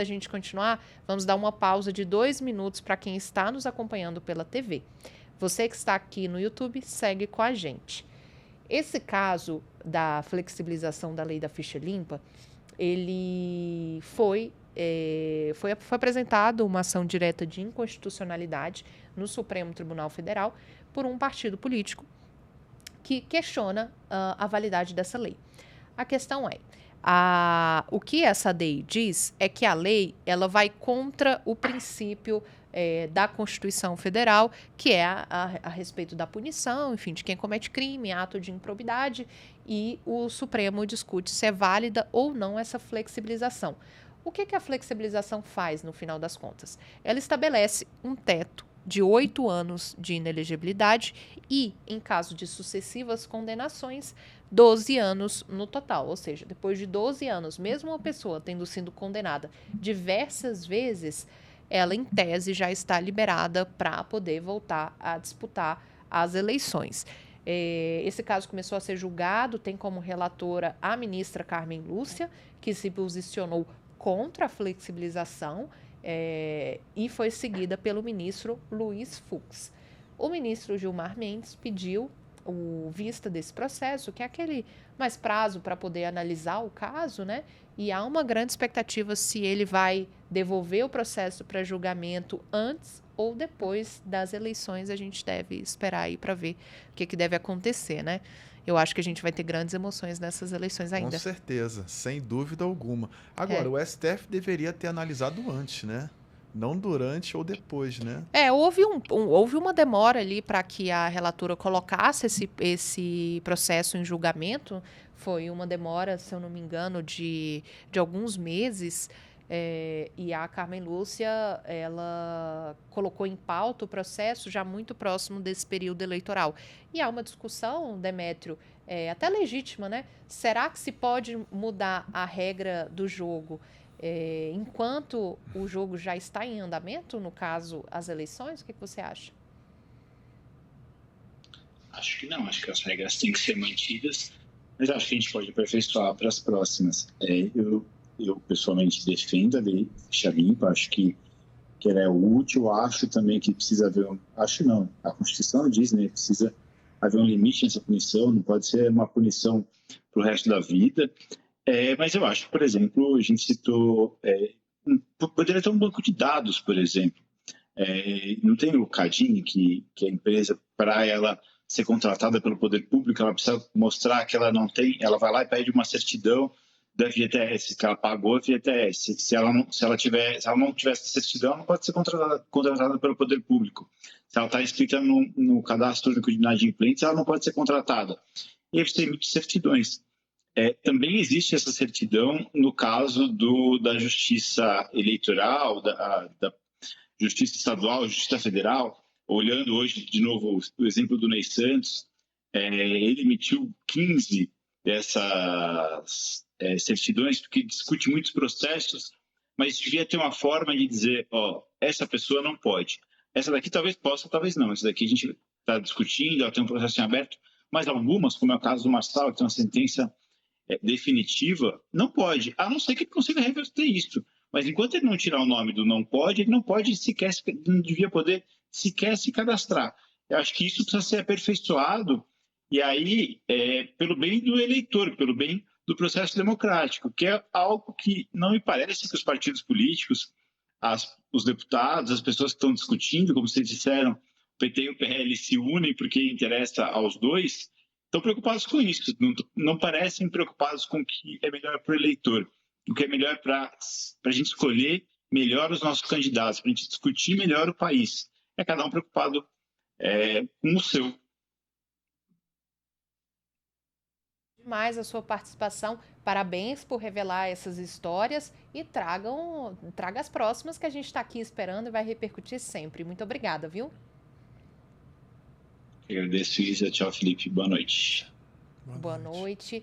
a gente continuar, vamos dar uma pausa de 2 minutos para quem está nos acompanhando pela TV. Você que está aqui no YouTube, segue com a gente. Esse caso da flexibilização da lei da ficha limpa, ele foi apresentado uma ação direta de inconstitucionalidade no Supremo Tribunal Federal por um partido político que questiona a validade dessa lei. A questão é, o que essa lei diz é que a lei ela vai contra o princípio da Constituição Federal, que é a respeito da punição, enfim, de quem comete crime, ato de improbidade, e o Supremo discute se é válida ou não essa flexibilização. O que a flexibilização faz, no final das contas? Ela estabelece um teto de 8 anos de inelegibilidade e, em caso de sucessivas condenações, 12 anos no total. Ou seja, depois de 12 anos, mesmo uma pessoa tendo sido condenada diversas vezes, ela, em tese, já está liberada para poder voltar a disputar as eleições. Esse caso começou a ser julgado, tem como relatora a ministra Carmen Lúcia, que se posicionou contra a flexibilização, e foi seguida pelo ministro Luiz Fux. O ministro Gilmar Mendes pediu vista desse processo, que é aquele mais prazo para poder analisar o caso, né? E há uma grande expectativa se ele vai devolver o processo para julgamento antes ou depois das eleições. A gente deve esperar aí para ver o que deve acontecer, né? Eu acho que a gente vai ter grandes emoções nessas eleições ainda. Com certeza, sem dúvida alguma. Agora, o STF deveria ter analisado antes, né? Não durante ou depois, né? Houve uma demora ali para que a relatora colocasse esse processo em julgamento. Foi uma demora, se eu não me engano, de alguns meses. E a Carmen Lúcia, ela colocou em pauta o processo já muito próximo desse período eleitoral. E há uma discussão, Demétrio, até legítima, né? Será que se pode mudar a regra do jogo enquanto o jogo já está em andamento, no caso, as eleições? O que você acha? Acho que não, acho que as regras têm que ser mantidas, mas acho que a gente pode aperfeiçoar para as próximas. Eu pessoalmente defendo a lei ficha limpa, acho que ela é útil, acho também que precisa haver acho não, a Constituição diz, né, precisa haver um limite nessa punição, não pode ser uma punição para o resto da vida. Mas eu acho, por exemplo, a gente citou, poderia ter um banco de dados, por exemplo. Não tem o CADIM, que a empresa, para ela ser contratada pelo poder público, ela precisa mostrar que ela não tem, ela vai lá e pede uma certidão do FGTS, que ela pagou o FGTS. Se ela não tiver essa certidão, ela não pode ser contratada pelo poder público. Se ela está inscrita no cadastro único de inadimplentes, ela não pode ser contratada. E aí você emite certidões. Também existe essa certidão no caso da Justiça Eleitoral, da Justiça Estadual, Justiça Federal. Olhando hoje, de novo, o exemplo do Ney Santos, ele emitiu 15 dessas certidões, porque discute muitos processos, mas devia ter uma forma de dizer, essa pessoa não pode. Essa daqui talvez possa, talvez não. Essa daqui a gente está discutindo, ela tem um processo em aberto, mas algumas, como é o caso do Marçal, que tem uma sentença definitiva, não pode, a não ser que ele consiga reverter isso. Mas enquanto ele não tirar o nome do não pode, ele não pode sequer, não devia poder sequer se cadastrar. Eu acho que isso precisa ser aperfeiçoado, e aí, pelo bem do eleitor, pelo bem do processo democrático, que é algo que não me parece que os partidos políticos, os deputados, as pessoas que estão discutindo, como vocês disseram, o PT e o PL se unem porque interessa aos dois, estão preocupados com isso, não parecem preocupados com o que é melhor para o eleitor, o que é melhor para a gente escolher melhor os nossos candidatos, para a gente discutir melhor o país. É cada um preocupado com o seu. Demais a sua participação, parabéns por revelar essas histórias e traga as próximas que a gente está aqui esperando e vai repercutir sempre. Muito obrigada, viu? Eu agradeço, Isa. Tchau, Felipe. Boa noite. Boa noite.